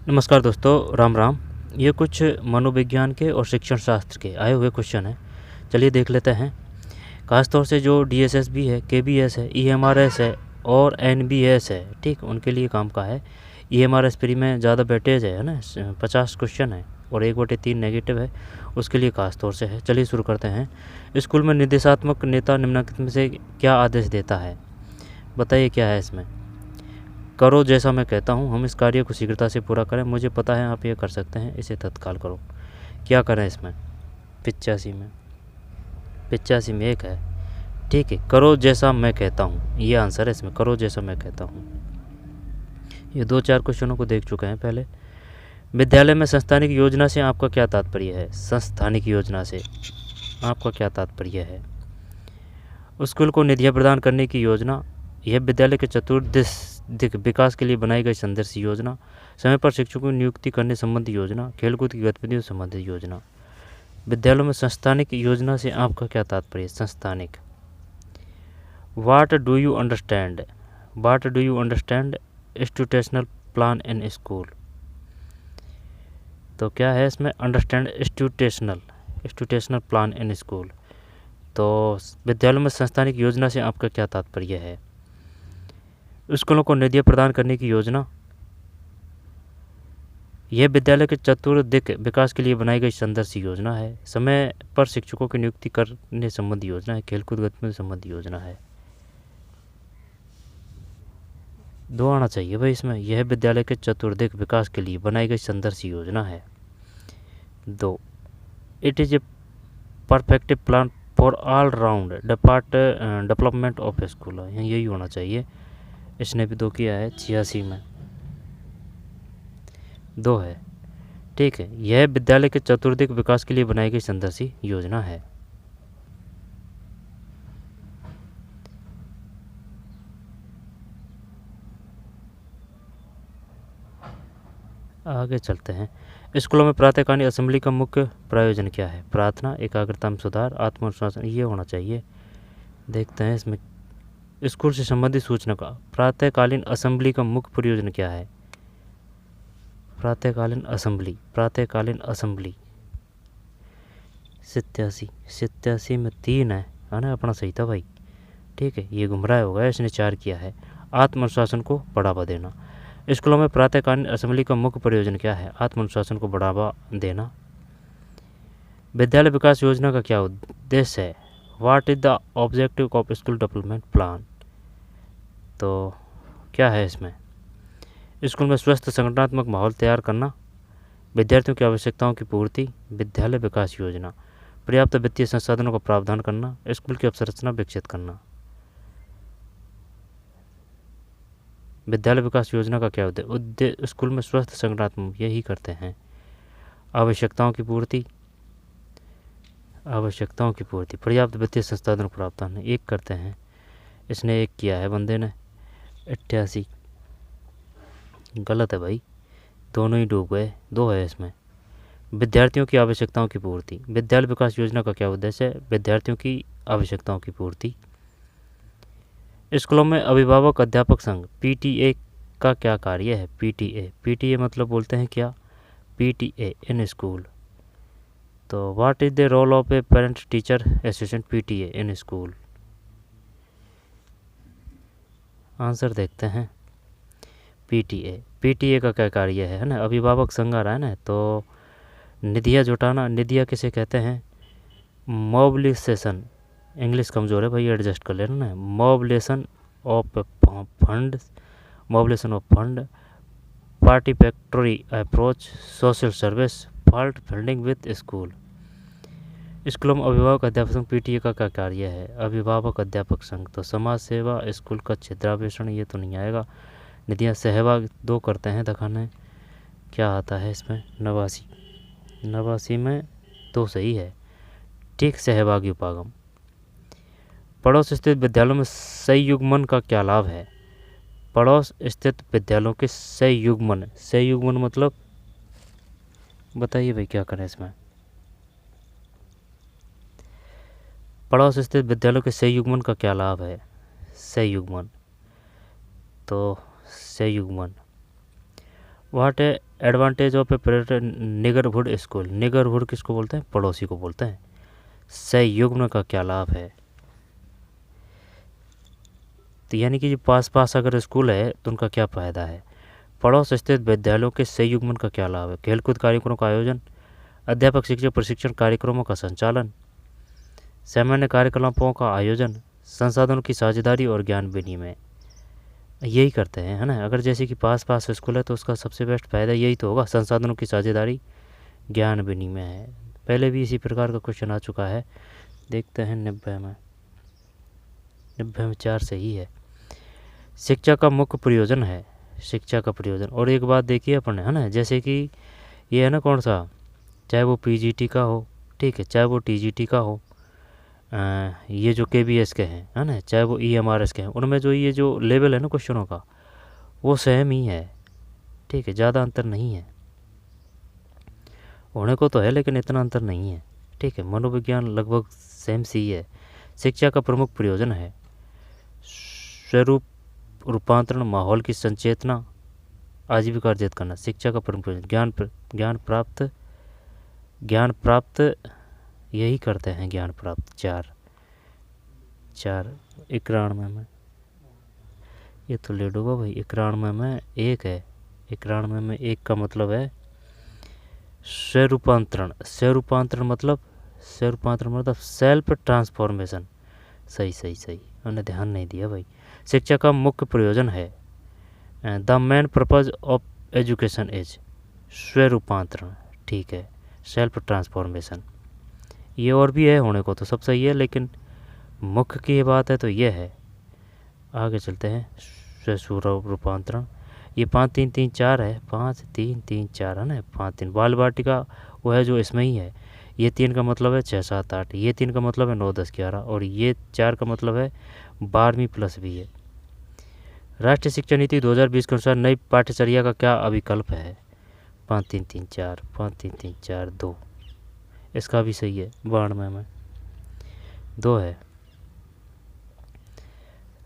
नमस्कार दोस्तों, राम राम। ये कुछ मनोविज्ञान के और शिक्षण शास्त्र के आए हुए क्वेश्चन हैं। चलिए देख लेते हैं। खासतौर से जो DSSB है, KBS है, EMRS है और NBS है, ठीक, उनके लिए काम का है। EMRS प्री में ज़्यादा वेटेज है ना, 50 क्वेश्चन है और 1/3 नेगेटिव है, उसके लिए खास तौर से है। चलिए शुरू करते हैं। स्कूल में निर्देशात्मक नेता निम्नलिखित में से क्या आदेश देता है? बताइए क्या है इसमें। करो जैसा मैं कहता हूँ, हम इस कार्य को शीघ्रता से पूरा करें, मुझे पता है आप ये कर सकते हैं, इसे तत्काल करो। क्या करें इसमें? 85 में एक है, ठीक है। करो जैसा मैं कहता हूँ, ये आंसर है इसमें, करो जैसा मैं कहता हूँ। ये 2-4 क्वेश्चनों को देख चुके हैं पहले। विद्यालय में संस्थानिक योजना से आपका क्या तात्पर्य है? संस्थानिक योजना से आपका क्या तात्पर्य है? स्कूल को निधियाँ प्रदान करने की योजना, यह विद्यालय के चतुर्दिक विकास के लिए बनाई गई संदर्श योजना, समय पर शिक्षकों की नियुक्ति करने संबंधी योजना, खेलकूद की गतिविधियों संबंधित योजना। विद्यालयों में संस्थानिक योजना से आपका क्या तात्पर्य? संस्थानिक। What do you understand institutional plan in school? तो क्या है इसमें? Understand institutional plan in school. तो विद्यालयों में संस्थानिक योजना से आपका क्या तात्पर्य है? स्कूलों को निधियाँ प्रदान करने की योजना, यह विद्यालय के चतुर्दिक विकास के लिए बनाई गई संदर्श योजना है, समय पर शिक्षकों की नियुक्ति करने संबंधी योजना है, खेलकूद गतिविधि संबंधी योजना है। 2 आना चाहिए भाई इसमें। यह विद्यालय के चतुर्दिक विकास के लिए बनाई गई संदर्श योजना है। 2, it is a perfect plan for all round development of school, यही होना चाहिए। इसने भी 2 किया है, 86 में 2 है, ठीक है। यह विद्यालय के चतुर्दिक विकास के लिए बनाई गई संदर्शी योजना है। आगे चलते हैं। स्कूलों में प्रातःकालीन असेंबली का मुख्य प्रयोजन क्या है? प्रार्थना, एकाग्रता में सुधार, आत्मविश्वास, ये होना चाहिए। देखते हैं इसमें स्कूल से संबंधित सूचना का प्रातःकालीन असेंबली का मुख्य प्रयोजन क्या है? प्रातःकालीन असेंबली 87 में 3 है ना, अपना सही था भाई, ठीक है। ये गुमराह हो गया, इसने 4 किया है। आत्मनुशासन को बढ़ावा देना। स्कूलों में प्रातःकालीन असेंबली का मुख्य प्रयोजन क्या है? आत्मनुशासन को बढ़ावा देना। विद्यालय विकास योजना का क्या उद्देश्य है? What is the objective of school development plan? तो क्या है इसमें? स्कूल में स्वस्थ संगठनात्मक माहौल तैयार करना, विद्यार्थियों की आवश्यकताओं की पूर्ति, विद्यालय विकास योजना, पर्याप्त वित्तीय संसाधनों का प्रावधान करना, स्कूल की अवसंरचना विकसित करना। विद्यालय विकास योजना का क्या उद्देश्य? स्कूल में स्वस्थ संगठनात्मक, यही करते हैं। आवश्यकताओं की पूर्ति, पर्याप्त वित्तीय संसाधन प्रावधान, एक करते हैं। इसने 1 किया है बंदे ने, 88 गलत है भाई, दोनों ही डूब गए। 2 है इसमें। विद्यार्थियों की आवश्यकताओं की पूर्ति, विद्यालय विकास योजना का क्या उद्देश्य है? विद्यार्थियों की आवश्यकताओं की पूर्ति। स्कूलों में अभिभावक अध्यापक संघ PTA का क्या कार्य है? PTA मतलब बोलते हैं क्या? PTA in school. तो what is the role of a parent teacher association PTA in school? Answer देखते हैं। PTA का क्या कार्य है ना? अभिभावक संघ आ रहा है ना, तो निधियाँ जुटाना, निधियाँ किसे कहते हैं? मोबिलाइजेशन, इंग्लिश कमज़ोर है भाई, एडजस्ट कर लेना ना। Mobilisation of fund, participatory approach, social service, fault funding with school. स्कूलों में अभिभावक अध्यापक संघ PTA का क्या कार्य है? अभिभावक अध्यापक संघ, तो समाज सेवा, स्कूल का क्षेत्रान्वेषण, ये तो नहीं आएगा। निधियाँ सहभाग 2 करते हैं, दिखाना क्या आता है इसमें। 89 में 2 सही है, ठीक। सहभागी उपागम। पड़ोस स्थित विद्यालयों में संयुग्मन का क्या लाभ है? पड़ोस स्थित विद्यालयों के संयुग्मन मतलब बताइए भाई, क्या करें इसमें? पड़ोस स्थित विद्यालयों के संयुग्मन का क्या लाभ है? संयुग्मन, तो संयुग्मन what advantage of a neighbourhood school, neighbourhood किसको बोलते हैं? पड़ोसी को बोलते हैं। सहयुग्म का क्या लाभ है? तो यानी कि पास पास अगर स्कूल है तो उनका क्या फ़ायदा है? पड़ोस स्थित विद्यालयों के सहयुग्मन का क्या लाभ है? खेलकूद कार्यक्रमों का आयोजन, अध्यापक शिक्षक प्रशिक्षण कार्यक्रमों का संचालन, सामान्य कार्यकलापों का आयोजन, संसाधनों की साझेदारी और ज्ञान विनिमय, यही करते हैं, है ना। अगर जैसे कि पास पास स्कूल है तो उसका सबसे बेस्ट फ़ायदा यही तो होगा, संसाधनों की साझेदारी, ज्ञान विनिमय है। पहले भी इसी प्रकार का क्वेश्चन आ चुका है। देखते हैं 90 में 4 सही है। शिक्षा का मुख्य प्रयोजन है, शिक्षा का प्रयोजन। और एक बात देखिए अपन, है ना, जैसे कि ये है ना, कौन सा, चाहे वो पीजीटी का हो, ठीक है, चाहे वो टीजीटी का हो, ये जो केबीएस के हैं, है ना, चाहे वो ईएमआरएस के हैं, उनमें जो ये जो लेवल है ना क्वेश्चनों का, वो सेम ही है, ठीक है, ज़्यादा अंतर नहीं है। होने को तो है लेकिन इतना अंतर नहीं है, ठीक है। मनोविज्ञान लगभग सेम सी है। शिक्षा का प्रमुख प्रयोजन है स्वरूप रूपांतरण, माहौल की संचेतना, आजीविका अर्जित करना। शिक्षा का प्रमुख प्रयोजन ज्ञान प्राप्त यही करते हैं, ज्ञान प्राप्त। 4 91 में, ये तो लेट होगा भाई। 91 में 1 है, 91 में 1 का मतलब है स्वरूपांतरण। स्वरूपांतरण मतलब सेल्फ ट्रांसफॉर्मेशन। सही, मैंने ध्यान नहीं दिया भाई। शिक्षा का मुख्य प्रयोजन है, the main purpose of education is, स्वरूपांतरण, ठीक है, सेल्फ ट्रांसफॉर्मेशन। ये और भी है, होने को तो सब सही है, लेकिन मुख्य की ये बात है तो ये है। आगे चलते हैं, स्वरूपांतरण। ये 5 3 3 4 है, 5 3 3 4 है ना, 5 3। बाल वाटिका वो है जो इसमें ही है। ये 3 का मतलब है 6 7 8, ये 3 का मतलब है 9 10 11, और ये 4 का मतलब है 12वीं प्लस भी है। राष्ट्रीय शिक्षा नीति 2020 के अनुसार नई पाठ्यचर्या का क्या अभिकल्प है? 5 3 3 4, 5 3 3 4 2, इसका भी सही है। 92 में 2 है।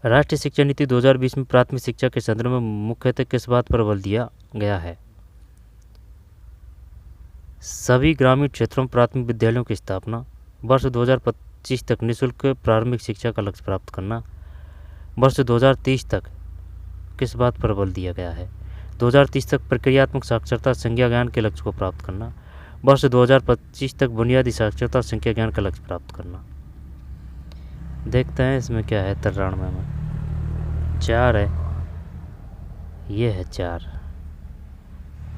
राष्ट्रीय शिक्षा नीति 2020 में प्राथमिक शिक्षा के संदर्भ में मुख्यतः किस बात पर बल दिया गया है? सभी ग्रामीण क्षेत्रों में प्राथमिक विद्यालयों की स्थापना, वर्ष 2025 तक निःशुल्क प्रारंभिक शिक्षा का लक्ष्य प्राप्त करना, वर्ष 2030 तक किस बात पर बल दिया गया है? 2030 तक प्रक्रियात्मक साक्षरता संख्या ज्ञान के लक्ष्य को प्राप्त करना, वर्ष 2025 तक बुनियादी साक्षरता संख्या ज्ञान का लक्ष्य प्राप्त करना। देखते हैं इसमें क्या है। 93 में 4 है, ये है 4।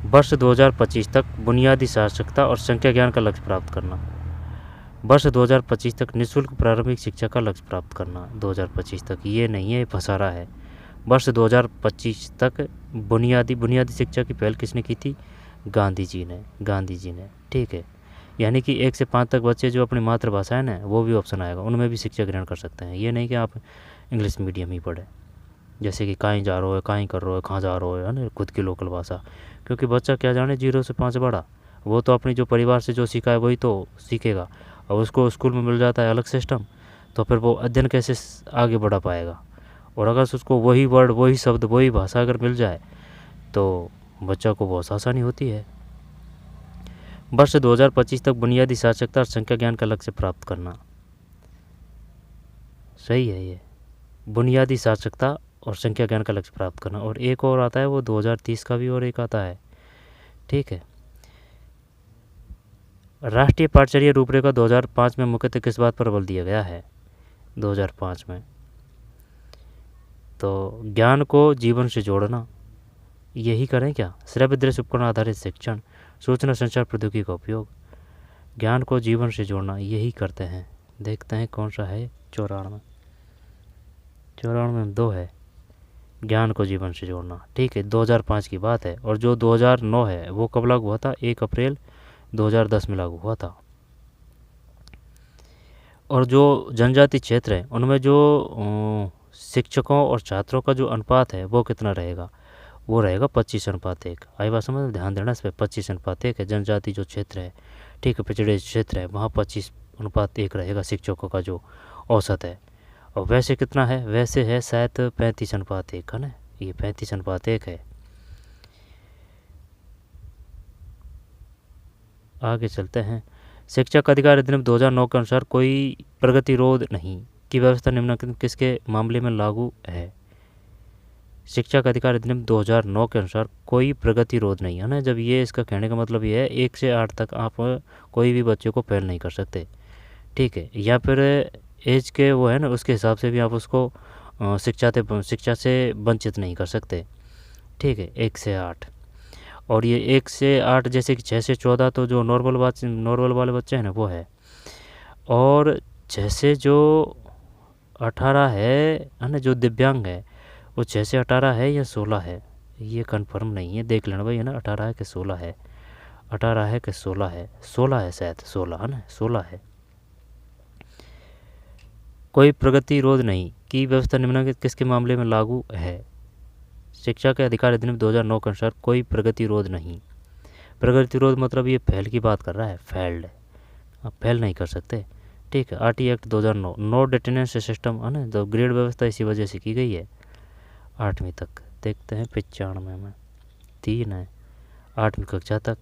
वर्ष 2025 तक बुनियादी साक्षरता और संख्या ज्ञान का लक्ष्य प्राप्त करना, वर्ष 2025 तक निःशुल्क प्रारंभिक शिक्षा का लक्ष्य प्राप्त करना। 2025 तक ये नहीं है, ये फंसारा है। वर्ष 2025 तक बुनियादी शिक्षा की पहल किसने की थी? गांधी जी ने, ठीक है। यानी कि 1 से 5 तक बच्चे जो अपनी मातृभाषा है ना, वो भी ऑप्शन आएगा, उनमें भी शिक्षा ग्रहण कर सकते हैं। ये नहीं कि आप इंग्लिश मीडियम ही पढ़ें, जैसे कि कहीं जा रहे हो, कहीं कर रहे हो, कहाँ जा रहे हो, है ना, खुद की लोकल भाषा। क्योंकि बच्चा क्या जाने 0 से 5 बड़ा, वो तो अपनी जो परिवार से जो सीखा है वही तो सीखेगा। और उसको स्कूल में मिल जाता है अलग सिस्टम, तो फिर वो अध्ययन कैसे आगे बढ़ा पाएगा? और अगर उसको वही वर्ड, वही शब्द, वही भाषा अगर मिल जाए तो बच्चा को बहुत आसानी होती है। वर्ष 2025 तक बुनियादी साक्षरता और संख्या ज्ञान का लक्ष्य प्राप्त करना, सही है ये, बुनियादी साक्षरता और संख्या ज्ञान का लक्ष्य प्राप्त करना। और एक और आता है वो 2030 का भी, और एक आता है, ठीक है। राष्ट्रीय पाठ्यचर्या रूपरेखा 2005 में मुख्यतः किस बात पर बल दिया गया है? 2005 में तो ज्ञान को जीवन से जोड़ना, यही करें क्या? श्रव्य दृश्य उपकरण आधारित शिक्षण, सूचना संचार प्रौद्योगिकी का उपयोग, ज्ञान को जीवन से जोड़ना, यही करते हैं। देखते हैं कौन सा है। 94 में 2 है, ज्ञान को जीवन से जोड़ना, ठीक है। 2005 की बात है। और जो 2009 है वो कब लागू हुआ था? 1 अप्रैल 2010 में लागू हुआ था। और जो जनजाति क्षेत्र है उनमें जो शिक्षकों और छात्रों का जो अनुपात है वो कितना रहेगा? वो रहेगा 25:1। आई बात समझ, ध्यान देना इस पर। 25:1 है जनजाति जो क्षेत्र है, ठीक है, पिछड़े क्षेत्र है, वहाँ 25:1 रहेगा शिक्षकों का जो औसत है। और वैसे कितना है? वैसे है शायद 35:1, है ना, ये 35:1 है। आगे चलते हैं। शिक्षा का अधिकार अधिनियम 2009 के अनुसार कोई प्रगतिरोध नहीं की व्यवस्था निम्नलिखित किसके मामले में लागू है? शिक्षा का अधिकार अधिनियम 2009 के अनुसार कोई प्रगतिरोध नहीं है ना। जब ये इसका कहने का मतलब ये है 1 से 8 तक आप कोई भी बच्चे को फेल नहीं कर सकते, ठीक है, या फिर एज के वो है ना उसके हिसाब से भी आप उसको शिक्षा से वंचित नहीं कर सकते, ठीक है, 1 से 8। और ये 1 से 8 जैसे कि 6 से 14 तो जो नॉर्मल वाले बच्चे हैं ना वो है, और जैसे जो 18 है ना जो दिव्यांग है वो 6 से 18 है या 16 है, ये कंफर्म नहीं है, देख लेना भाई है ना 18 है कि 16 है, 18 है कि 16 है, 16 है शायद, 16 है ना, 16 है। कोई प्रगतिरोध नहीं की व्यवस्था निम्नलिखित किसके मामले में लागू है? शिक्षा के अधिकार अधिनियम 2009 के अनुसार कोई प्रगतिरोध नहीं। प्रगतिरोध मतलब ये फेल की बात कर रहा है, फेल्ड, आप फेल नहीं कर सकते, ठीक है। RT एक्ट 2009 नो डिटेंडेंस सिस्टम है ना, तो ग्रेड व्यवस्था इसी वजह से की गई है 8वीं तक। देखते हैं 95 में 3 है 8वीं कक्षा तक।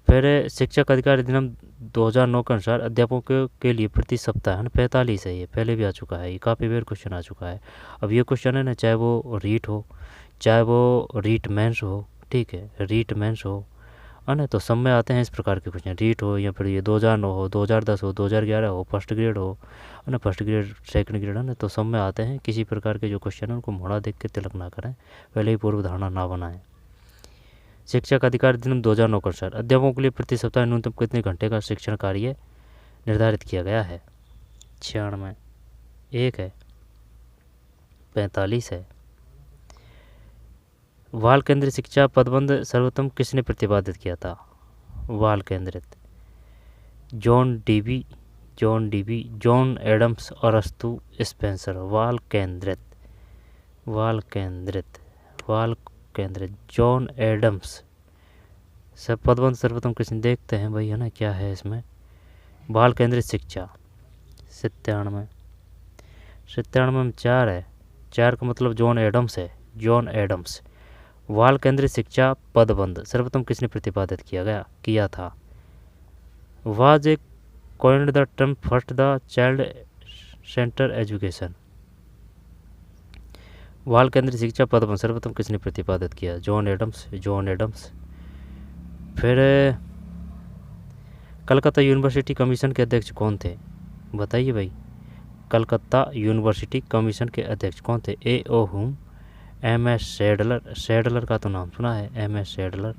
फिर शिक्षक अधिकार अधिनियम 2009 के अनुसार अध्यापकों के लिए प्रति सप्ताह है ना 45 है, ये पहले भी आ चुका है, ये काफ़ी बार क्वेश्चन आ चुका है। अब ये क्वेश्चन है ना चाहे वो रीट हो चाहे वो रीट मेंस हो, ठीक है, रीट मेंस हो है ना, तो सब में आते हैं इस प्रकार के क्वेश्चन, रीट हो या फिर ये 2009 हो 2010 हो 2011 हो, फर्स्ट ग्रेड हो है ना, फर्स्ट ग्रेड सेकंड ग्रेड है ना, तो सब में आते हैं। किसी प्रकार के जो क्वेश्चन है उनको मोड़ा देख के तिलक ना करें, पहले ही पूर्व धारणा ना बनाएं। शिक्षा का अधिकार अधिनियम 2009 के अनुसार अध्यापकों के लिए प्रति सप्ताह न्यूनतम कितने घंटे का शिक्षण कार्य निर्धारित किया गया है? 96 1 है, 45 है। बाल केंद्रित शिक्षा पदबंध सर्वोत्तम किसने प्रतिपादित किया था? बाल केंद्रित जॉन डीवी, जॉन एडम्स और अस्तु स्पेंसर। बाल केंद्रित जॉन एडम्स सब पदबंध सर्वोत्तम किसने, देखते हैं भाई है ना क्या है इसमें। बाल केंद्रित शिक्षा 97 में 4 है, 4 का मतलब जॉन एडम्स है, जॉन एडम्स। बाल केंद्रित शिक्षा पदबंध सर्वोत्तम किसने प्रतिपादित किया था? Was a coined the term first the child centre education. बाल केंद्रित शिक्षा पदबंध सर्वोत्तम किसने प्रतिपादित किया? John Adams. फिर कलकत्ता यूनिवर्सिटी कमीशन के अध्यक्ष कौन थे? बताइए भाई, कलकत्ता यूनिवर्सिटी कमीशन के अध्यक्ष कौन थे? A.O. हुम, MS सैडलर का तो नाम सुना है, MS सैडलर,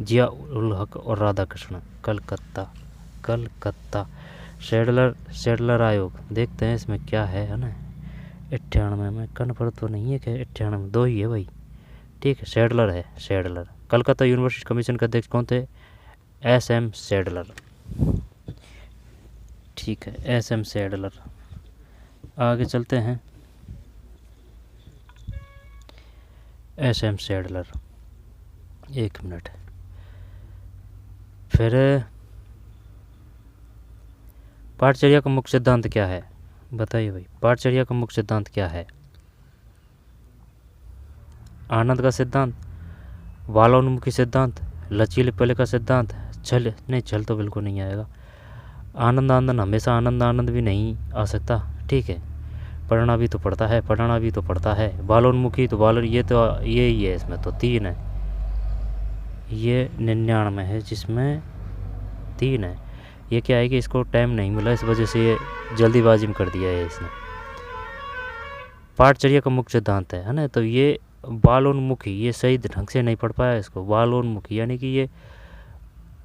जिया उल हक और राधाकृष्ण। कलकत्ता सैडलर आयोग, देखते हैं इसमें क्या है ना। 98 में कन्फर्म तो नहीं है कि 98 में 2 ही है भाई, ठीक है, सैडलर है, सैडलर। कलकत्ता यूनिवर्सिटी कमीशन के अध्यक्ष कौन थे? SM सैडलर, ठीक है, SM सैडलर। आगे चलते हैं, SM सैडलर, 1 मिनट। फिर पाठचर्या का मुख्य सिद्धांत क्या है? बताइए भाई, पाठचर्या का मुख्य सिद्धांत क्या है? आनंद का सिद्धांत, बालोन्मुखी सिद्धांत, लचीलेपन का सिद्धांत, छल तो बिल्कुल नहीं आएगा। आनंद हमेशा आनंद भी नहीं आ सकता, ठीक है, पढ़ना भी तो पड़ता है। बालोन्मुखी तो ये ही है, इसमें तो 3 है, ये 99 है जिसमें 3 है। ये क्या है कि इसको टाइम नहीं मिला, इस वजह से ये जल्दीबाजी में कर दिया है इसने। पाठचर्या का मुख्य सिद्धांत है ना, तो ये बालोन्मुखी, ये सही ढंग से नहीं पढ़ पाया इसको। बालोन्मुखी यानी कि ये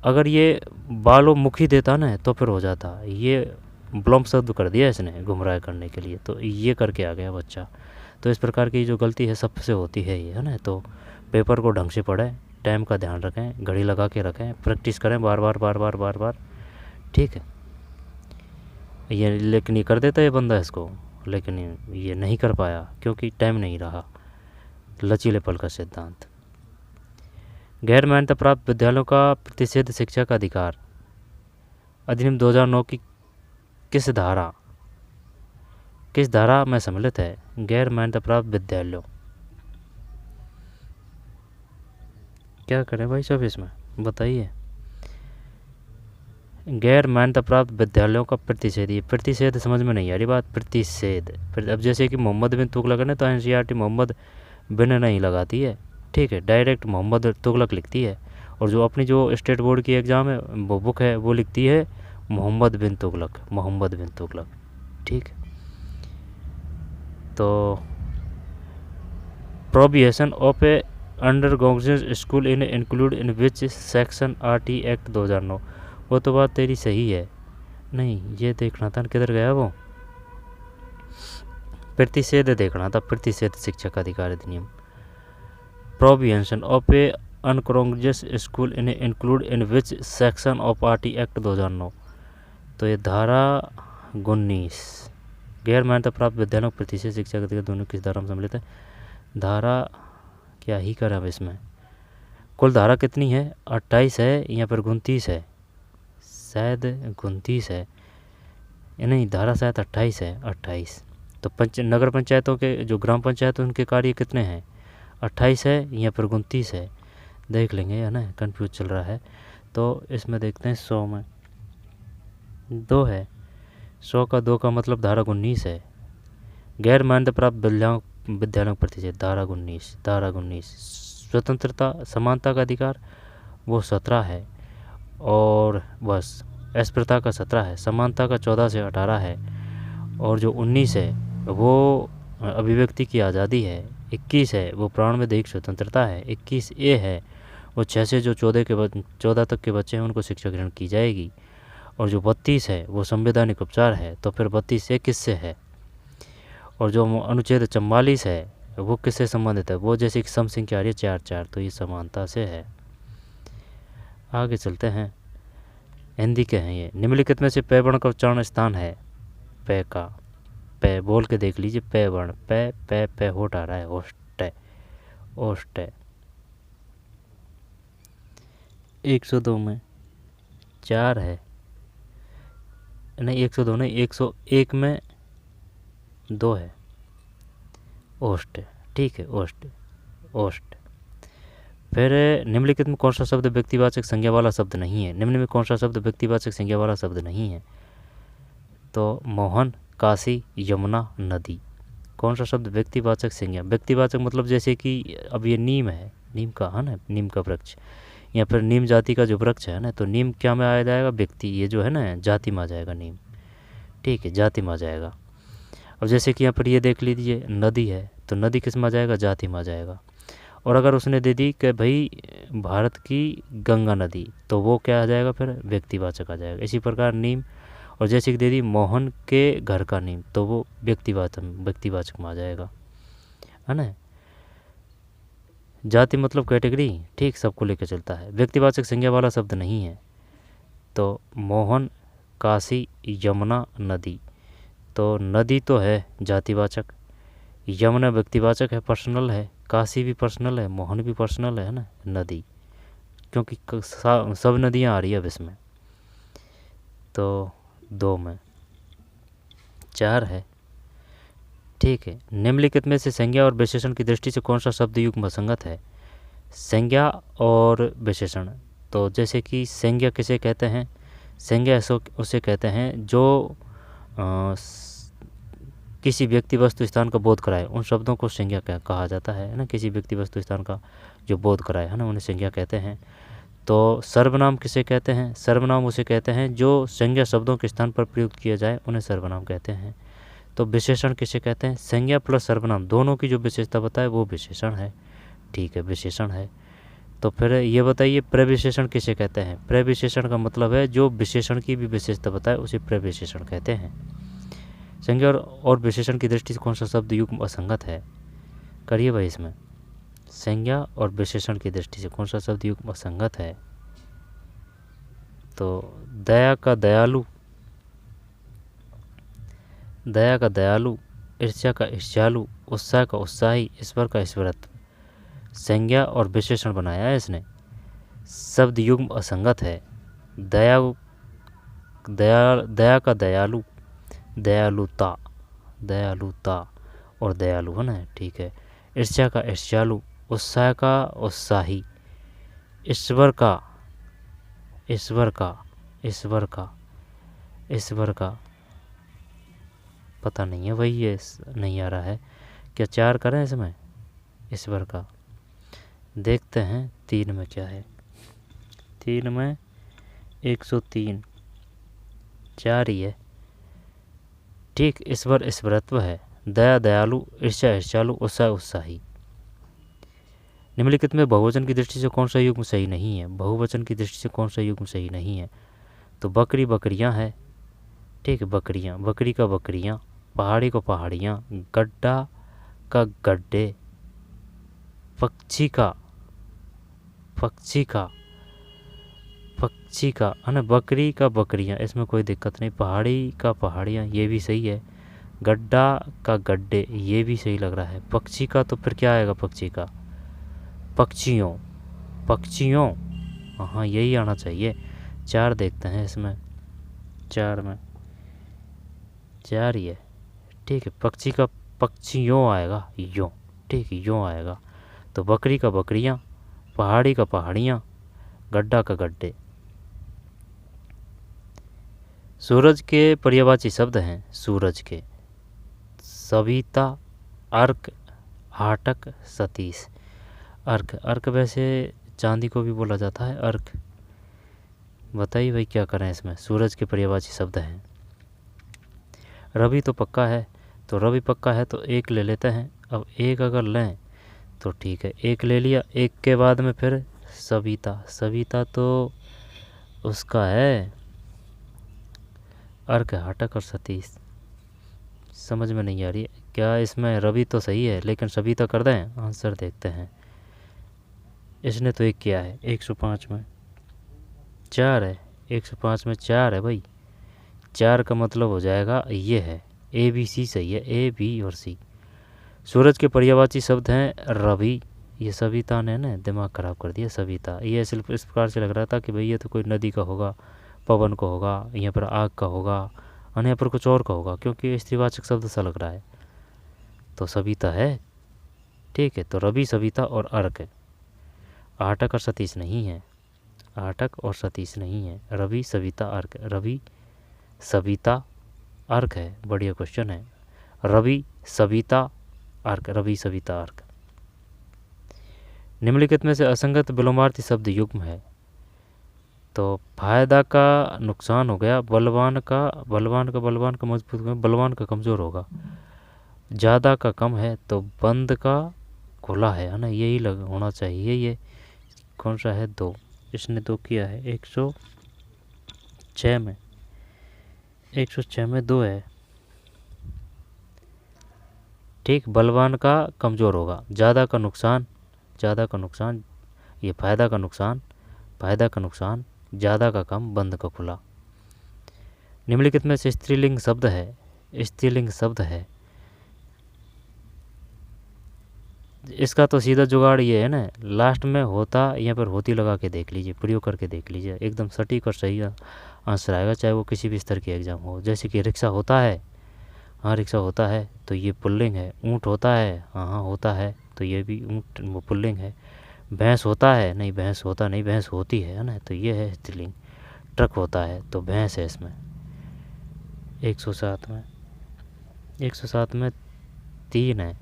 अगर ये बालोमुखी देता ना तो फिर हो जाता, ये ब्लॉम शब्द कर दिया इसने गुमराह करने के लिए, तो ये करके आ गया बच्चा। तो इस प्रकार की जो गलती है सबसे होती है ये है ना। तो पेपर को ढंग से पढ़ें, टाइम का ध्यान रखें, घड़ी लगा के रखें, प्रैक्टिस करें बार बार, ठीक है। ये लेकिन ये कर देता है बंदा इसको, लेकिन ये नहीं कर पाया क्योंकि टाइम नहीं रहा। लचीलेपन का सिद्धांत, गैर मान्यता प्राप्त विद्यालयों का प्रतिषेध शिक्षा का अधिकार अधिनियम 2009 की किस धारा में सम्मिलित है? गैर मान्यता प्राप्त विद्यालयों, क्या करें भाई सब इसमें बताइए। गैर मान्यता प्राप्त विद्यालयों का प्रतिषेध, ये प्रतिषेध समझ में नहीं आ रही बात, प्रतिषेध। अब जैसे कि मोहम्मद बिन तुगलक है ना, तो एनसीईआरटी मोहम्मद बिन नहीं लगाती है, ठीक है, डायरेक्ट मोहम्मद तुगलक लिखती है। और जो अपनी जो स्टेट बोर्ड की एग्ज़ाम है वो बुक है वो लिखती है मोहम्मद बिन तुगलक, मोहम्मद बिन तुगलक, ठीक है। तो prohibition of a under graduate school in include in which section RT act 2009, वो तो बात तेरी सही है, नहीं ये देखना था किधर गया वो, प्रतिषेध देखना था, प्रतिषेध शिक्षक अधिकार अधिनियम। Prohibition of a ungraduate school in include in which section of RT act 2009, तो ये धारा 19, गैर मान्यता प्राप्त विद्यालयों प्रतिषेध शिक्षा अधिकार दोनों किस धारा में सम्मिलित है। धारा क्या ही करा अब इसमें, कुल धारा कितनी है, 28 है या फिर 29 है, शायद 29 है, नहीं धारा शायद 28 है, 28। तो नगर पंचायतों के जो ग्राम पंचायत उनके कार्य कितने हैं, 28 है या फिर 29 है, देख लेंगे, है ना, कंफ्यूज चल रहा है। तो इसमें देखते हैं 100 में 2 है, 100 का 2 का मतलब धारा 19 है। गैर मान्यता प्राप्त विद्यालयों प्रतिषेध धारा 19, धारा 19। स्वतंत्रता समानता का अधिकार वो 17 है, और बस अस्पृश्यता का 17 है, समानता का 14 से 18 है, और जो 19 है वो अभिव्यक्ति की आज़ादी है, 21 है वो प्राण में दैहिक स्वतंत्रता है, 21 ए है वो 6 से जो 14 तक के बच्चे हैं उनको शिक्षा ग्रहण की जाएगी, और जो 32 है वो संवैधानिक उपचार है, तो फिर 32 ए किससे है, और जो अनुच्छेद 44 है वो किससे संबंधित है, वो जैसे कि सम संख्या आ रही है 4-4, तो ये समानता से है। आगे चलते हैं, हिंदी के हैं ये। निम्नलिखित में से पे वर्ण का उच्चारण स्थान है, पे का, पे बोल के देख लीजिए, पे वर्ण, पे पे पे होट आ रहा है, होस्ट है, ओस्ट है। 102 में 4 है, नहीं 102 नहीं, 101 में 2 है, ओस्ट है, ठीक है, ओस्ट, ओस्ट। फिर निम्नलिखित में कौन सा शब्द व्यक्तिवाचक संज्ञा वाला शब्द नहीं है, निम्न में कौन सा शब्द व्यक्तिवाचक संज्ञा वाला शब्द नहीं है, तो मोहन, काशी, यमुना, नदी। कौन सा शब्द व्यक्तिवाचक संज्ञा, व्यक्तिवाचक मतलब जैसे कि अब ये नीम है, नीम का है ना, नीम का वृक्ष, या फिर नीम जाति का जो वृक्ष है ना, तो नीम क्या में आ जाएगा, व्यक्ति, ये जो है ना जाति में आ जाएगा नीम, ठीक है, जाति में आ जाएगा। अब जैसे कि यहाँ पर ये देख लीजिए नदी है, तो नदी किस में आ जाएगा, जाति में आ जाएगा। और अगर उसने दे दी कि भाई भारत की गंगा नदी, तो वो क्या आ जाएगा, फिर व्यक्तिवाचक आ जाएगा। इसी प्रकार नीम, और जैसे कि दे दी मोहन के घर का नीम, तो वो व्यक्तिवाचक में आ जाएगा, है ना। जाति मतलब कैटेगरी, ठीक, सबको लेकर चलता है, व्यक्तिवाचक संज्ञा वाला शब्द नहीं है। तो मोहन, काशी, यमुना, नदी, तो नदी तो है जातिवाचक, यमुना व्यक्तिवाचक है, पर्सनल है, काशी भी पर्सनल है, मोहन भी पर्सनल है ना, नदी, क्योंकि सब नदियाँ आ रही है अब इसमें। तो 2 में 4 है, ठीक है। निम्नलिखित में से संज्ञा और विशेषण की दृष्टि से कौन सा शब्द युग्म असंगत है, संज्ञा और विशेषण। तो जैसे कि संज्ञा किसे कहते हैं, संज्ञा उसे कहते हैं जो किसी व्यक्ति वस्तु स्थान का बोध कराए, उन शब्दों को संज्ञा कहा जाता है ना, किसी व्यक्ति वस्तु स्थान का जो बोध कराए, है ना, उन्हें संज्ञा कहते हैं। तो सर्वनाम किसे कहते हैं, सर्वनाम उसे कहते हैं जो संज्ञा शब्दों के स्थान पर प्रयुक्त किया जाए, उन्हें सर्वनाम कहते हैं। तो विशेषण किसे कहते हैं, संज्ञा प्लस सर्वनाम दोनों की जो विशेषता बताए वो विशेषण है, ठीक है, विशेषण है। तो फिर ये बताइए प्रविशेषण किसे कहते हैं, प्रविशेषण का मतलब है जो विशेषण की भी विशेषता बताए उसे प्रविशेषण कहते हैं। संज्ञा और विशेषण की दृष्टि से कौन सा शब्द युग्म असंगत है, करिए भाई इसमें, संज्ञा और विशेषण की दृष्टि से कौन सा शब्द युग्म असंगत है। तो दया का दयालु, दया का दयालु, ईर्ष्या का ईर्ष्यालु, उत्साह का उत्साही, ईश्वर का ईश्वरत्व, संज्ञा और विशेषण बनाया है इसने, शब्द युग्म असंगत है। दया का दयालु, दयालुता, दयालुता और दयालु, है ना, ठीक है। ईर्ष्या का ईर्ष्यालु, उत्साह का उत्साही, ईश्वर का ईश्वर का, ईश्वर का पता नहीं है भाई, ये नहीं आ रहा है। क्या 4 करें इसमें? ईश्वर का देखते हैं 3 में क्या है। 3 में 103, 4 ही है। ठीक, ईश्वर ईश्वरत्व है, दया दयालु, ईर्ष्या ईर्ष्यालु, उत्साह उत्साही। निम्नलिखित में बहुवचन की दृष्टि से कौन सा युग्म सही नहीं है? बहुवचन की दृष्टि से कौन सा युग्म सही नहीं है? तो बकरी बकरियां है। ठीक है, बकरियां, बकरी का बकरियां, पहाड़ी को पहाड़ियां, गड्ढा का गड्ढे, पक्षी का पक्षी का पक्षी का है ना, बकरी का बकरियां, इसमें कोई दिक्कत नहीं। पहाड़ी का पहाड़ियां, ये भी सही है। गड्ढा का गड्ढे, ये भी सही लग रहा है। पक्षी का तो फिर क्या आएगा? पक्षी का पक्षियों, पक्षियों, हाँ यही आना चाहिए। 4 देखते हैं इसमें, 4 में 4 ही है। ठीक है, पक्षी का पक्षियों आएगा, यों। ठीक है, यों आएगा। तो बकरी का बकरियां, पहाड़ी का पहाड़ियां, गड्ढा का गड्ढे। सूरज के पर्यायवाची शब्द हैं, सूरज के सविता, अर्क, हाटक, सतीश। अर्क, अर्क वैसे चांदी को भी बोला जाता है, अर्क। बताइए भाई क्या करें इसमें? सूरज के पर्यायवाची शब्द हैं। रवि तो पक्का है, तो रवि पक्का है तो 1 ले लेते हैं। अब 1 अगर लें तो ठीक है, 1 ले लिया। 1 के बाद में फिर सविता, सविता तो उसका है अर्क, हाटक और सतीश। समझ में नहीं आ रही है क्या इसमें? रवि तो सही है लेकिन सविता कर दें? आंसर देखते हैं। इसने तो 1 किया है, 105 में 4 है, 105 में 4 है भाई। 4 का मतलब हो जाएगा ये है, ए बी सी सही है, ए बी और सी। सूरज के पर्यायवाची शब्द हैं रवि। ये सविता ने ना दिमाग ख़राब कर दिया, सविता। ये सिर्फ इस प्रकार से लग रहा था कि भाई ये तो कोई नदी का होगा, पवन का होगा, यहाँ पर आग का होगा और यहाँ पर कुछ और का होगा, क्योंकि स्त्रीवाचक शब्द सा लग रहा है। तो सविता है। ठीक है, तो रवि, सविता और अर्क। आटक और सतीश नहीं है, आटक और सतीश नहीं है। रवि, सविता, अर्क। रवि, सविता, अर्क है। बढ़िया क्वेश्चन है। रवि, सविता, अर्क। रवि, सविता, अर्क। निम्नलिखित में से असंगत विलोमार्थी शब्द युग्म है। तो फायदा का नुकसान हो गया, बलवान का मजबूत हो गया, बलवान का कमज़ोर होगा। ज़्यादा का कम है तो बंद का खुला है ना, यही लग होना चाहिए। ये कौन सा है? 2। इसने 2 किया है। 106 में 106 में 2 है। ठीक, बलवान का कमज़ोर होगा, ज़्यादा का नुकसान, ज़्यादा का नुकसान, ये फायदा का नुकसान, फायदा का नुकसान, ज़्यादा का कम, बंद का खुला। निम्नलिखित में से स्त्रीलिंग शब्द है, स्त्रीलिंग शब्द है। इसका तो सीधा जुगाड़ ये है ना, लास्ट में होता यहाँ पर होती लगा के देख लीजिए, प्रयोग करके देख लीजिए, एकदम सटीक और सही आंसर आएगा, चाहे वो किसी भी स्तर की एग्ज़ाम हो। जैसे कि रिक्शा होता है, हाँ रिक्शा होता है, तो ये पुल्लिंग है। ऊँट होता है, हाँ हाँ होता है, तो ये भी ऊँट वो पुल्लिंग है। भैंस होता है, नहीं भैंस होता नहीं, भैंस होती है ना, तो ये है स्त्रीलिंग। ट्रक होता है तो भैंस है इसमें। 107 में 3 है।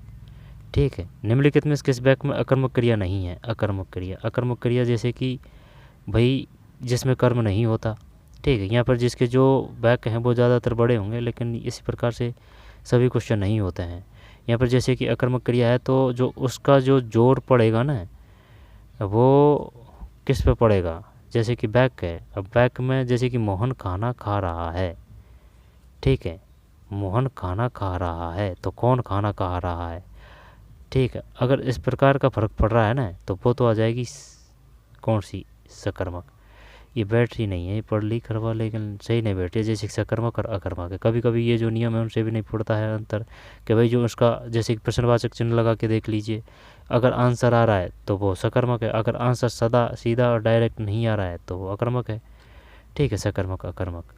ठीक है, निम्नलिखित में किस वाक्य में अकर्मक क्रिया नहीं है? अकर्मक क्रिया, अकर्मक क्रिया जैसे कि भाई जिसमें कर्म नहीं होता। ठीक है, यहाँ पर जिसके जो वाक्य हैं वो ज़्यादातर बड़े होंगे, लेकिन इसी प्रकार से सभी क्वेश्चन नहीं होते हैं। यहाँ पर जैसे कि अकर्मक क्रिया है तो जो उसका जो जोर पड़ेगा ना, वो किस पे पड़ेगा? जैसे कि वाक्य है, अब वाक्य में जैसे कि मोहन खाना खा रहा है। ठीक है, मोहन खाना खा रहा है, तो कौन खाना खा रहा है? ठीक है, अगर इस प्रकार का फर्क पड़ रहा है ना, तो वो तो आ जाएगी कौन सी? सकर्मक। ये बैठ ही नहीं है, ये पढ़ ली करवा, लेकिन सही नहीं बैठी है। जैसे सकर्मक और अकर्मक है, कभी कभी ये जो नियम है उनसे भी नहीं पड़ता है अंतर, कि भाई जो उसका जैसे कि प्रश्नवाचक चिन्ह लगा के देख लीजिए, अगर आंसर आ रहा है तो वो सकर्मक है, अगर आंसर सदा सीधा और डायरेक्ट नहीं आ रहा है तो वो अकर्मक है। ठीक है, सकर्मक अकर्मक।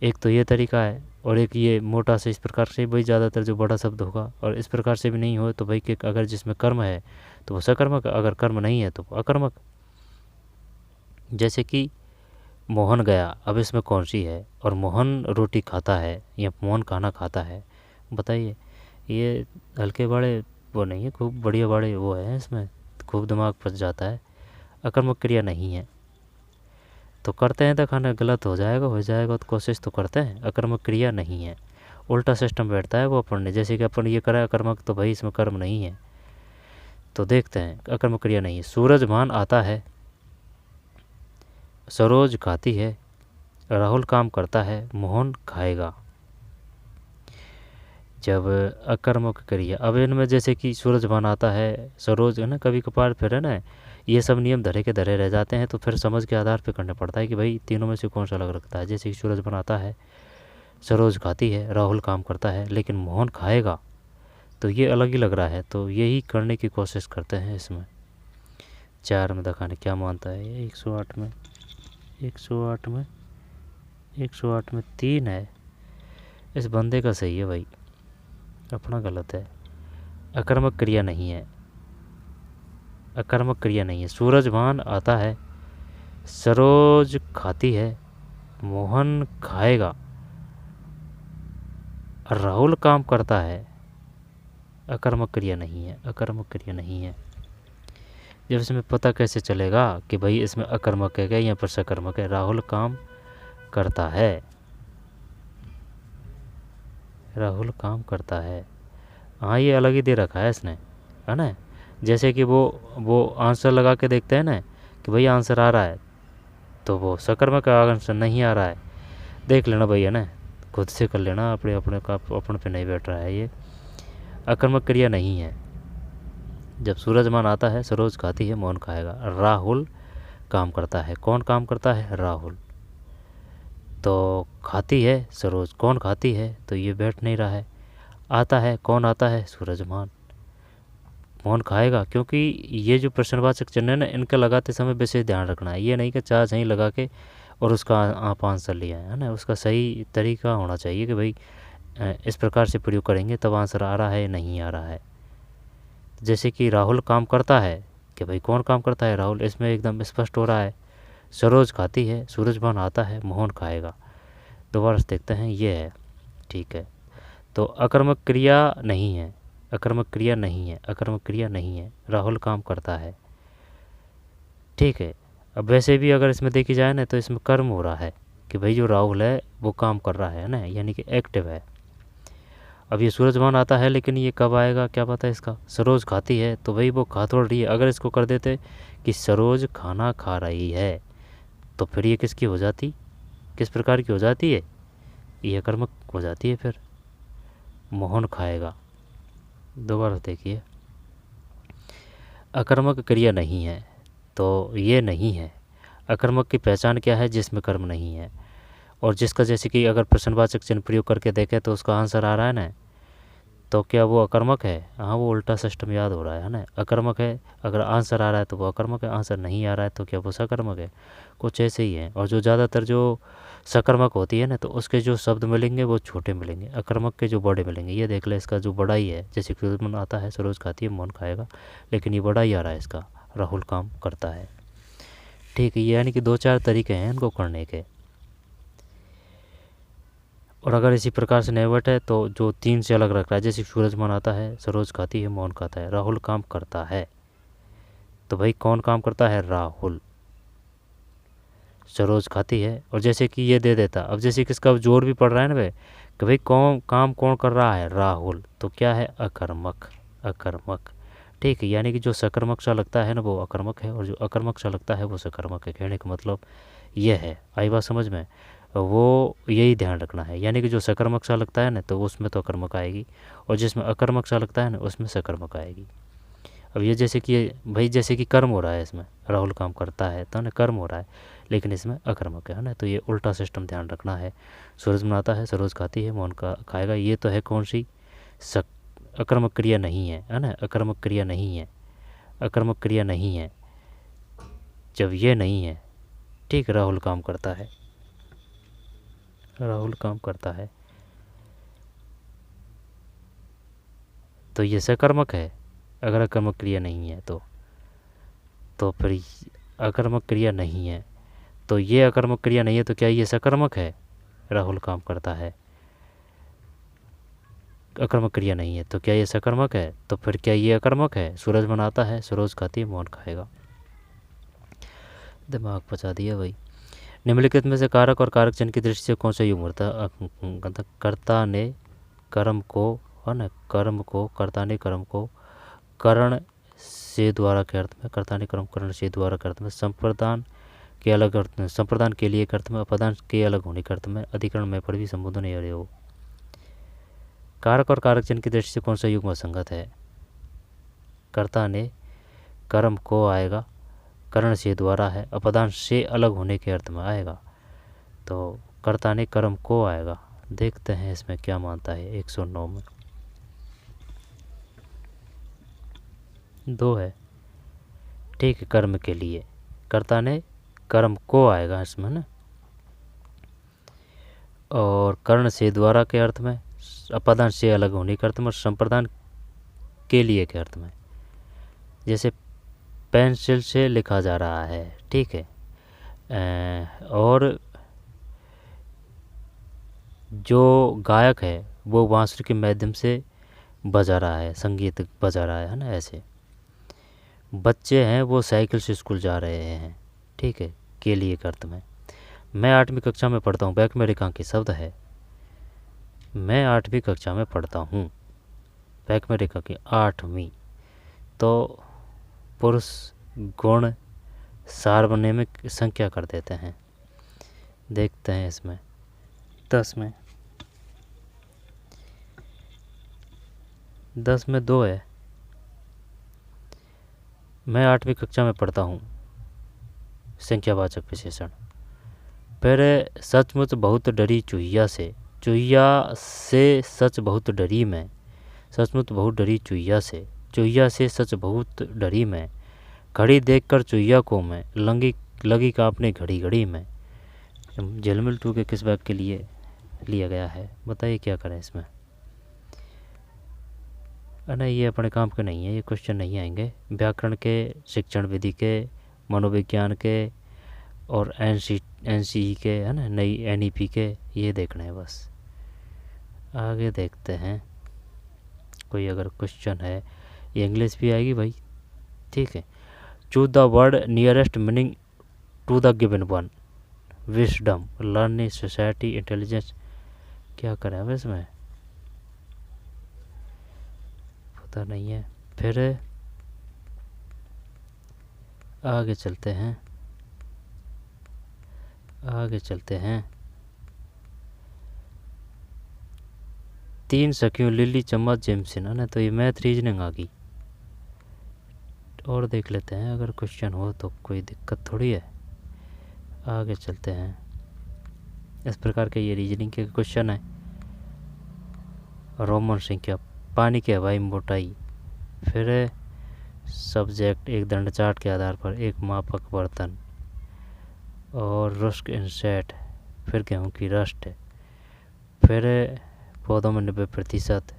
एक तो ये तरीका है, और एक ये मोटा से इस प्रकार से भाई ज़्यादातर जो बड़ा शब्द होगा, और इस प्रकार से भी नहीं हो तो भाई कि अगर जिसमें कर्म है तो वो सकर्मक, अगर कर्म नहीं है तो वो अकर्मक। जैसे कि मोहन गया, अब इसमें कौन सी है? और मोहन रोटी खाता है या मोहन खाना खाता है? बताइए। ये हल्के बड़े वो नहीं है, खूब बढ़िया बड़े वो है, इसमें खूब दिमाग फंस जाता है। अकर्मक क्रिया नहीं है तो करते हैं तो खाना गलत हो जाएगा तो कोशिश तो करते हैं। अकर्मक क्रिया नहीं है, उल्टा सिस्टम बैठता है वो अपन ने, जैसे कि अपन ये करा है अकर्मक, तो भाई इसमें कर्म नहीं है। तो देखते हैं, अकर्मक क्रिया नहीं है। सूरजमान आता है, सरोज खाती है, राहुल काम करता है, मोहन खाएगा। जब अकर्मक क्रिया, अब इनमें जैसे कि सूरजमान आता है, सरोज है ना, कभी कभार फिर है ना ये सब नियम धरे के धरे रह जाते हैं, तो फिर समझ के आधार पे करना पड़ता है कि भाई तीनों में से कौन सा अलग रखता है। जैसे कि सूरजमान आता है, सरोज खाती है, राहुल काम करता है, लेकिन मोहन खाएगा, तो ये अलग ही लग रहा है। तो यही करने की कोशिश करते हैं इसमें। 4 में दिखाने क्या मानता है ये? 108 में 108 में 108 में 3 है। इस बंदे का सही है भाई, अपना गलत है। अकर्मक क्रिया नहीं है, अकर्मक क्रिया नहीं है। सूरजभान आता है, सरोज खाती है, मोहन खाएगा, राहुल काम करता है। अकर्मक क्रिया नहीं है, अकर्मक क्रिया नहीं है। जब इसमें पता कैसे चलेगा कि भाई इसमें अकर्मक है या फिर सकर्मक है? राहुल काम करता है, राहुल काम करता है। हाँ, ये अलग ही दे रखा है इसने, है ना। जैसे कि वो आंसर लगा के देखते हैं ना कि भाई आंसर आ रहा है, तो वो सकर्मक का आंसर नहीं आ रहा है, देख लेना भाई, है ना, खुद से कर लेना, अपने अपने का अपन पे नहीं बैठ रहा है ये। अकर्मक क्रिया नहीं है। जब सूरजमान आता है, सरोज खाती है, मोहन खाएगा, राहुल काम करता है। कौन काम करता है? राहुल। तो खाती है सरोज, कौन खाती है? तो ये बैठ नहीं रहा है। आता है, कौन आता है? सूरजमान। मोहन खाएगा, क्योंकि ये जो प्रश्नवाचक चिन्ह है ना, इनका लगाते समय विशेष ध्यान रखना है। ये नहीं कि चार सही लगा के और उसका आप आंसर लिया है ना, उसका सही तरीका होना चाहिए कि भाई इस प्रकार से प्रयोग करेंगे तब आंसर आ रहा है, नहीं आ रहा है। जैसे कि राहुल काम करता है, कि भाई कौन काम करता है? राहुल। इसमें एकदम स्पष्ट हो रहा है। सरोज खाती है, सूरजभान आता है, मोहन खाएगा। दोबारा से देखते हैं, ये है, ठीक है। तो अकर्मक क्रिया नहीं है, अकर्मक क्रिया नहीं है, अकर्मक क्रिया नहीं है। राहुल काम करता है, ठीक है। अब वैसे भी अगर इसमें देखी जाए ना, तो इसमें कर्म हो रहा है कि भाई जो राहुल है वो काम कर रहा है ना, यानी कि एक्टिव है। अब ये सूरजमान आता है, लेकिन ये कब आएगा क्या पता है इसका। सरोज खाती है, तो भाई वो खा थोड़ रही है। अगर इसको कर देते कि सरोज खाना खा रही है, तो फिर ये किसकी हो जाती, किस प्रकार की हो जाती है? ये कर्मक हो जाती है। फिर मोहन खाएगा। दोबारा देखिए, अकर्मक क्रिया नहीं है, तो ये नहीं है। अकर्मक की पहचान क्या है? जिसमें कर्म नहीं है, और जिसका जैसे कि अगर प्रश्नवाचक चिन्ह प्रयोग करके देखें तो उसका आंसर आ रहा है ना, तो क्या वो अकर्मक है? हाँ, वो उल्टा सिस्टम याद हो रहा है ना। अकर्मक है, अगर आंसर आ रहा है तो वो अकर्मक है, आंसर नहीं आ रहा है तो क्या वो सकर्मक है? कुछ ऐसे ही है। और जो ज़्यादातर जो सकर्मक होती है ना, तो उसके जो शब्द मिलेंगे वो छोटे मिलेंगे, अकर्मक के जो बड़े मिलेंगे। ये देख ले, इसका जो बड़ा ही है, जैसे कि आता है, सरोज खाती है, मोहन खाएगा, लेकिन ये बड़ा ही आ रहा है इसका, राहुल काम करता है, ठीक है। यानी कि 2-4 तरीके हैं इनको करने के। और अगर इसी प्रकार से नेवट है तो जो 3 से अलग रख रहा है, जैसे सूरजमान आता है, सरोज खाती है, मोहन खाता है, राहुल काम करता है, तो भाई कौन काम करता है? राहुल। सरोज खाती है, और जैसे कि ये दे देता, अब जैसे कि इसका जोर भी पड़ रहा है ना भाई, कि भाई कौन काम कौन कर रहा है? राहुल। तो क्या है? अकर्मक, अकर्मक, ठीक है। यानी कि जो सकर्मक सा लगता है ना वो अकर्मक है, और जो अकर्मक सा लगता है वो सकर्मक है। कहने का मतलब ये है, आई बात समझ में? वो यही ध्यान रखना है। यानी कि जो सकर्मक सा लगता है ना, तो उसमें तो अकर्मक आएगी, और जिसमें अकर्मक सा लगता है ना, उसमें सकर्मक आएगी। अब ये जैसे कि भाई, जैसे कि कर्म हो रहा है इसमें, राहुल काम करता है तो ना कर्म हो रहा है, लेकिन इसमें अकर्मक है ना, तो ये उल्टा सिस्टम ध्यान रखना है। सूरज बनाता है, सरोज खाती है, मोहन का खाएगा, ये तो है कौन सी? अकर्मक क्रिया नहीं है ना, अकर्मक क्रिया नहीं है, अकर्मक क्रिया नहीं है। जब ये नहीं है, ठीक, राहुल काम करता है, राहुल काम करता है, तो ये सकर्मक है। अगर अकर्मक क्रिया नहीं है तो फिर अकर्मक क्रिया नहीं है, तो ये अकर्मक क्रिया नहीं है, तो क्या ये सकर्मक है? राहुल काम करता है, अकर्मक क्रिया नहीं है, तो क्या ये सकर्मक है? तो फिर क्या ये अकर्मक है? सूरज बनाता है, सरोज खाती है, मोहन खाएगा। दिमाग बचा दिया भाई। निम्नलिखित में से कारक और कारक चिन्ह की दृष्टि से कौन सा युग्म होता? कर्ता ने कर्म को, है ना, कर्म को, कर्ता ने कर्म को करण से द्वारा के अर्थ में, कर्ता ने कर्म करण से द्वारा के अर्थ में, संप्रदान के अलग अर्थ में, संप्रदान के लिए अर्थ में, अपदान के अलग होने के अर्थ में, अधिकरण में पर भी संबोधन नहीं हो। कारक और कारक चिन्ह की दृष्टि से कौन सा युग्म असंगत है? कर्ता ने कर्म को आएगा, करण से द्वारा है, अपदान से अलग होने के अर्थ में आएगा, तो कर्ता ने कर्म को आएगा। देखते हैं इसमें क्या मानता है। 109 में 2 है, ठीक है, कर्म के लिए कर्ता ने कर्म को आएगा इसमें ना, और कर्ण से द्वारा के अर्थ में, अपदान से अलग होने के अर्थ में, संप्रदान के लिए के अर्थ में। जैसे पेंसिल से लिखा जा रहा है, ठीक है, और जो गायक है वो बांसुरी के माध्यम से बजा रहा है, संगीत बजा रहा है ना। ऐसे बच्चे हैं वो साइकिल से स्कूल जा रहे हैं, ठीक है, के लिए के अर्थ में। मैं 8वीं कक्षा में पढ़ता हूँ, बैक में रेखांकित शब्द है। मैं 8वीं कक्षा में पढ़ता हूँ, बैक में रेखांकित 8वीं, तो पुरुष गुण सार्वनेमिक संख्या कर देते हैं। देखते हैं इसमें 10 में 2 है। मैं 8वीं कक्षा में पढ़ता हूँ, संख्यावाचक विशेषण। फिर सचमुच बहुत डरी चूहिया से, चूहिया से सच बहुत डरी मैं, सचमुच बहुत डरी चूहिया से सच बहुत डरी मैं, घड़ी देखकर चूहिया को मैं, लगी कांपने घड़ी घड़ी में। झिलमिल 2 के किस वाक्य के लिए लिया गया है? बताइए क्या करें इसमें। नहीं, ये अपने काम के नहीं है, ये क्वेश्चन नहीं आएंगे। व्याकरण के, शिक्षण विधि के, मनोविज्ञान के और एनसीई के, है ना, नई एनईपी के, ये देखना है बस। आगे देखते हैं कोई अगर क्वेश्चन है। ये इंग्लिश भी आएगी भाई, ठीक है। Choose the word nearest meaning to the given one. Wisdom, learning, society, intelligence, क्या करें अब इसमें, पता नहीं है। फिर आगे चलते हैं, आगे चलते हैं। 3 सखियों लिली, चम्मच, जेमसिन, है ना, तो ये मैथ रीजनिंग आ गई। और देख लेते हैं, अगर क्वेश्चन हो तो कोई दिक्कत थोड़ी है। आगे चलते हैं। इस प्रकार के ये रीजनिंग के क्वेश्चन है। रोमन संख्या, पानी की हवाई मोटाई। फिर सब्जेक्ट, एक दंड चार्ट के आधार पर एक मापक बर्तन, और रुस्क इंसेट। फिर गेहूँ की रस्ट। फिर पौधों में 90%।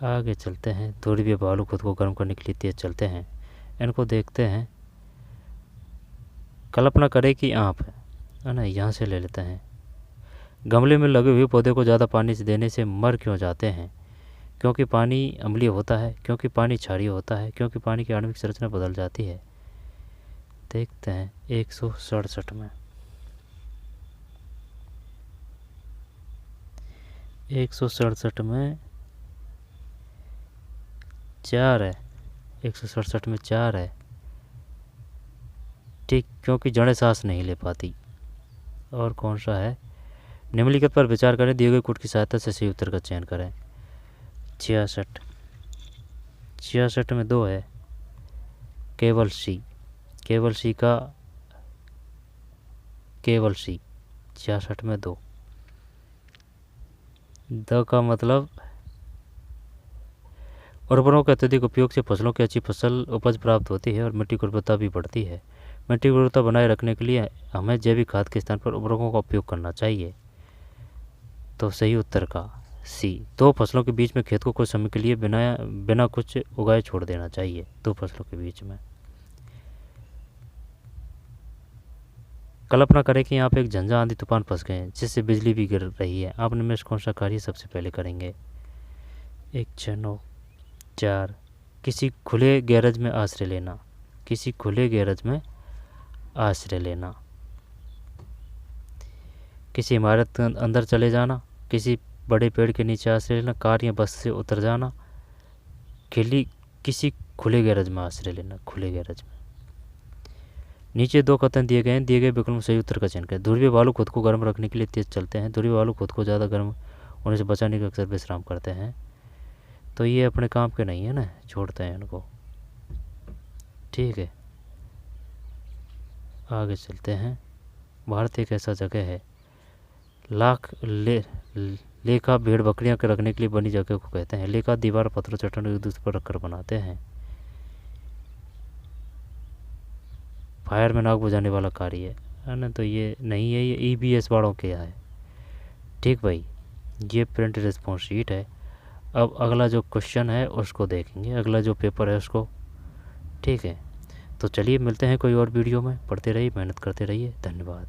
आगे चलते हैं। थोड़ी भी भालू खुद को गर्म करने के लिए तेज चलते हैं। इनको देखते हैं। कल्पना करें कि आप, है ना, यहाँ से ले लेते हैं। गमले में लगे हुए पौधे को ज़्यादा पानी से देने से मर क्यों जाते हैं? क्योंकि पानी अम्लीय होता है, क्योंकि पानी क्षारीय होता है, क्योंकि पानी की आणविक संरचना बदल जाती है। देखते हैं 167 में। 167 में 4 है। 167 में 4 है, ठीक, क्योंकि जड़ें सांस नहीं ले पाती। और कौन सा है? निम्नलिखित पर विचार करें, दिए गए कूट की सहायता से सही उत्तर का चयन करें। 66 में 2 है। केवल सी, केवल सी का, केवल सी। 66 में 2 का मतलब उर्वरकों के अत्यधिक उपयोग से फसलों की अच्छी फसल उपज प्राप्त होती है और मिट्टी की उर्वरता भी बढ़ती है। मिट्टी की उर्वरता बनाए रखने के लिए हमें जैविक खाद के स्थान पर उर्वरकों का उपयोग करना चाहिए। तो सही उत्तर का सी। 2 फसलों के बीच में खेत को कुछ समय के लिए बिना कुछ उगाए छोड़ देना चाहिए, 2 फसलों के बीच में। कल्पना करें कि आप एक झंझा आंधी तूफान फंस गए हैं जिससे बिजली भी गिर रही है। आपने में से कौन सा कार्य सबसे पहले करेंगे? 1, 6, 9, 4, किसी खुले गैरेज में आश्रय लेना। किसी खुले गैरेज में आश्रय लेना। किसी इमारत के अंदर चले जाना। किसी बड़े पेड़ के नीचे आश्रय लेना। कार या बस से उतर जाना। किसी खुले गैरेज में आश्रय लेना। खुले गैरेज में। नीचे 2 कथन दिए गए हैं। दिए गए विकल्प में सही उत्तर का चयन करें। ध्रुवीय भालू खुद को गर्म रखने के लिए तेज चलते हैं। ध्रुवीय भालू खुद को ज़्यादा गर्म होने से बचाने के अक्सर विश्राम करते हैं। तो ये अपने काम के नहीं है ना, छोड़ते हैं इनको। ठीक है, आगे चलते हैं। भारत एक ऐसा जगह है, लेखा भेड़ बकरियां के रखने के लिए बनी जगह को कहते हैं। लेखा दीवार पत्थर चट्टानों एक दूसरे पर रखकर बनाते हैं। फायर में आग बुझाने वाला कार्य है ना, तो ये नहीं है, ये EBS वालों के है। ठीक भाई, ये प्रिंट रिस्पॉन्स शीट है। अब अगला जो क्वेश्चन है उसको देखेंगे, अगला जो पेपर है उसको। ठीक है, तो चलिए मिलते हैं कोई और वीडियो में। पढ़ते रहिए, मेहनत करते रहिए। धन्यवाद।